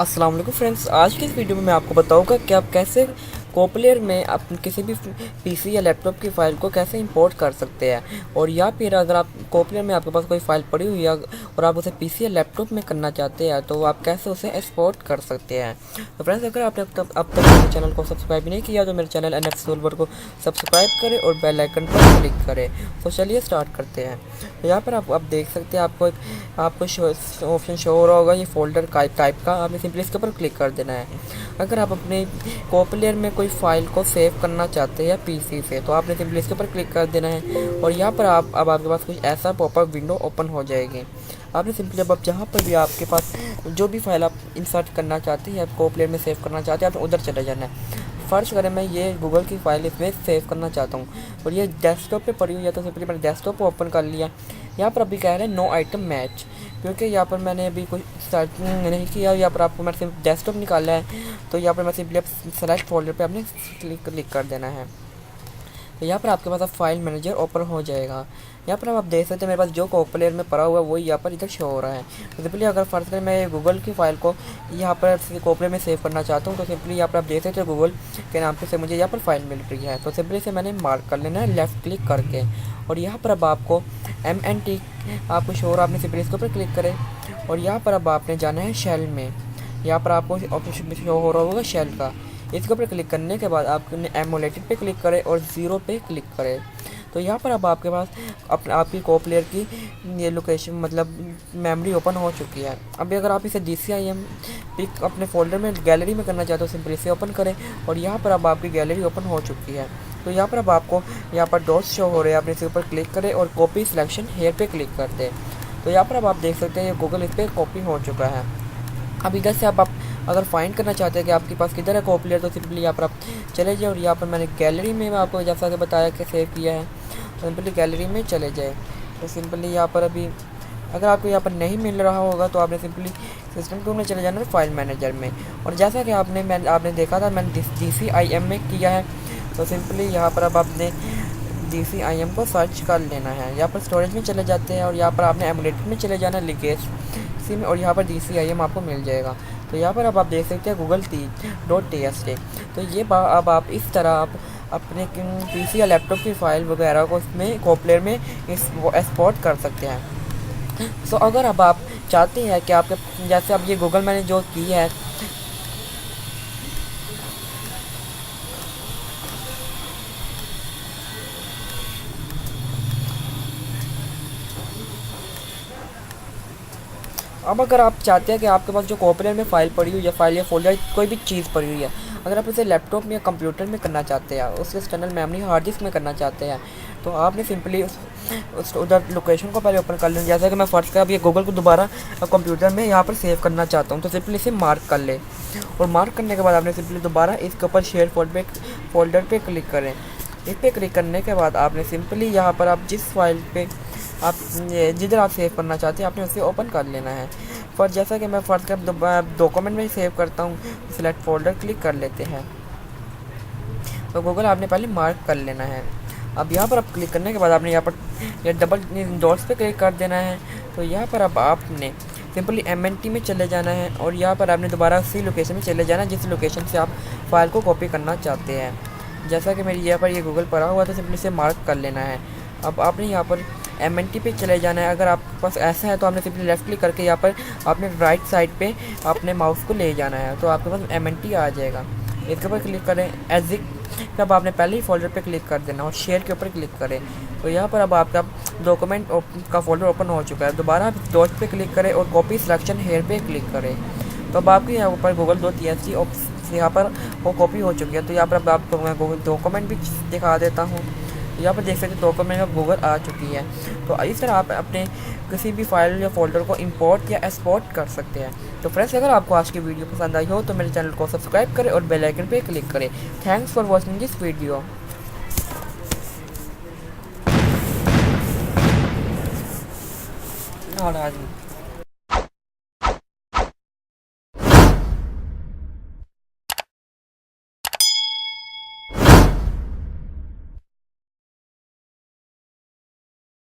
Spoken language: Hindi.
अस्सलाम वालेकुम फ्रेंड्स, आज के इस वीडियो में मैं आपको बताऊंगा कि आप कैसे कोप्लेयर में आप किसी भी पीसी या लैपटॉप की फ़ाइल को कैसे इंपोर्ट कर सकते हैं। और या फिर अगर आप कोप्लेयर में आपके पास कोई फ़ाइल पड़ी हुई है और आप उसे पीसी या लैपटॉप में करना चाहते हैं तो आप कैसे उसे एक्सपोर्ट कर सकते हैं। तो फ्रेंड्स, अगर आपने अब तक मेरे चैनल को सब्सक्राइब नहीं किया तो मेरे चैनल सोल्वर को सब्सक्राइब करें और बेल आइकन पर क्लिक करें। तो चलिए स्टार्ट करते हैं। तो यहाँ पर आप देख सकते हैं, आपको ऑप्शन शो हो रहा होगा, ये फोल्डर टाइप का। आपने सिंपली इसके ऊपर क्लिक कर देना है। अगर आप अपने कोप्लेयर में कोई फाइल को सेव करना चाहते हैं पीसी से तो आपने सिंपली इसके ऊपर क्लिक कर देना है और यहाँ पर अब आपके पास कुछ ऐसा पॉपअप विंडो ओपन हो जाएगी। आपने सिंपली अब जहाँ पर भी आपके पास जो भी फाइल आप इंसर्ट करना चाहते हैं, आप कोप्लेयर में सेव करना चाहते हैं, आपने उधर चले जाना है। फर्स्ट करें, मैं ये गूगल की फ़ाइल इसमें सेव करना चाहता हूँ और ये डेस्कटॉप पे पड़ी हुई है, तो सिंपली मैंने डेस्कटॉप को ओपन कर लिया। यहाँ पर अभी कह रहे हैं नो आइटम मैच, क्योंकि यहाँ पर मैंने अभी कोई सर्च नहीं किया। यहाँ पर आपको मैंने सिर्फ डेस्कटॉप निकाला है, तो यहाँ पर मैं सिंपली सेलेक्ट फोल्डर पे आपने क्लिक कर देना है। तो यहाँ पर आपके पास अब फाइल मैनेजर ओपन हो जाएगा। यहाँ पर आप देख सकते हैं मेरे पास जो कोप्लेयर में पड़ा हुआ है वही यहाँ पर इधर शो हो रहा है। तो सिंपली अगर फर्स्ट करें मैं गूगल की फ़ाइल को यहाँ पर कोप्लेयर में सेव करना चाहता हूँ तो सिंपली यहाँ पर आप देख सकते हो गूगल के नाम से मुझे यहाँ पर फाइल मिल रही है। तो सिंपली से मैंने मार्क कर लेना है लेफ़्ट क्लिक करके और यहाँ पर अब आपको MNT आपको शो हो रहा है, आपने सिंपली इसके ऊपर क्लिक करें और यहाँ पर अब आपने जाना है शेल में। यहाँ पर आपको ऑप्शन शो हो रहा होगा शेल का। इसके ऊपर क्लिक करने के बाद आपने एमुलेटेड पे क्लिक करें और 0 पे क्लिक करें। तो यहाँ पर अब आपके पास आपकी कोप्लेयर की ये लोकेशन मतलब मेमोरी ओपन हो चुकी है। अभी अगर आप इसे DCIM पिक अपने फोल्डर में गैलरी में करना चाहते हो सिंपली से ओपन करें और यहाँ पर अब आपकी गैलरी ओपन हो चुकी है। तो यहाँ पर अब आपको यहाँ पर डॉट्स शो हो रहे हैं, आपने इसके ऊपर क्लिक करें और कॉपी सिलेक्शन हेयर पे क्लिक कर दें। तो यहाँ पर अब आप देख सकते हैं ये गूगल इस पर कॉपी हो चुका है। अब इधर से आप अगर फाइंड करना चाहते हैं कि आपके पास किधर है कोप्लेयर तो सिंपली यहाँ पर आप चले जाए और यहाँ पर मैंने गैलरी में आपको जैसा कि बताया कि सेव किया है, तो सिंपली गैलरी में चले जाए। तो सिंपली यहाँ पर अभी अगर आपको यहाँ पर नहीं मिल रहा होगा तो आपने सिंपली सिस्टम टूल में चले जाना है फाइल मैनेजर में। और जैसा कि आपने देखा था मैंने DCIM में किया है, तो सिंपली यहाँ पर अब आपने DCIM को सर्च कर लेना है। यहाँ पर स्टोरेज में चले जाते हैं और यहाँ पर आपने एमुलेटेड में चले जाना है लीकेज सी में और यहाँ पर DCIM आपको मिल जाएगा। तो यहाँ पर अब आप देख सकते हैं google.txt। तो ये अब आप इस तरह आप अपने पीसी या लैपटॉप की फ़ाइल वगैरह को इसमें कोप्लेयर में एक्सपोर्ट कर सकते हैं। तो अगर अब आप चाहते हैं कि आपके जैसे अब ये गूगल मैंने जो की है अब अगर आप चाहते हैं कि आपके पास जो कोप्लेयर में फ़ाइल पड़ी हुई है, फाइल या फोल्डर कोई भी चीज़ पड़ी हुई है, अगर आप उसे लैपटॉप में या कंप्यूटर में करना चाहते हैं, उसके एक्सटर्नल मेमोरी हार्ड डिस्क में करना चाहते हैं, तो आपने सिंपली उस उधर लोकेशन को पहले ओपन कर लें। जैसा कि मैं फर्स्ट का अब ये गूगल को दोबारा कंप्यूटर में यहाँ पर सेव करना चाहता हूँ तो सिंपली इसे मार्क कर ले और मार्क करने के बाद आपने सिंपली दोबारा इसके ऊपर शेयर फोल्डर पर क्लिक करें। इस पर क्लिक करने के बाद आपने सिंपली यहाँ पर आप जिस फाइल पे आप जिधर आप सेव करना चाहते हैं आपने उसे ओपन कर लेना है। पर जैसा कि मैं फर्स्ट का डॉक्यूमेंट में सेव करता हूँ, सिलेक्ट फोल्डर क्लिक कर लेते हैं। तो गूगल आपने पहले मार्क कर लेना है। अब यहाँ पर आप क्लिक करने के बाद आपने यहाँ पर डबल डॉट्स पे क्लिक कर देना है। तो यहाँ पर अब आपने सिंपली MNT में चले जाना है और यहाँ पर आपने दोबारा उसी लोकेशन में चले जाना है जिस लोकेशन से आप फाइल को कॉपी करना चाहते हैं। जैसा कि मेरी यहाँ पर ये गूगल पड़ा हुआ तो सिंपली से मार्क कर लेना है। अब आपने यहाँ पर MNT पे चले जाना है। अगर आपके पास ऐसा है तो आपने सिंपली लेफ़्ट क्लिक करके यहाँ पर आपने राइट साइड पे अपने माउस को ले जाना है तो आपके पास MNT आ जाएगा। इसके ऊपर क्लिक करें एग्जिट, तब आपने पहले ही फोल्डर पे क्लिक कर देना और शेयर के ऊपर क्लिक करें। तो यहाँ पर अब आपका डॉक्यूमेंट का फोल्डर ओपन हो चुका है। दोबारा आप डॉट पे क्लिक करें और कॉपी सिलेक्शन हेयर पे क्लिक करें। तो अब आपके यहाँ पर google.txt यहाँ पर वो कॉपी हो चुकी है। तो यहाँ पर अब आपको मैं गूगल डॉक्यूमेंट भी दिखा देता हूँ। यहाँ पर देख सकते हैं डॉक्यूमेंट में गूगल आ चुकी है। तो इस तरह आप अपने किसी भी फाइल या फोल्डर को इंपोर्ट या एक्सपोर्ट कर सकते हैं। तो फ्रेंड्स, अगर आपको आज की वीडियो पसंद आई हो तो मेरे चैनल को सब्सक्राइब करें और बेल आइकन पे क्लिक करें। Thanks for watching this video. और आज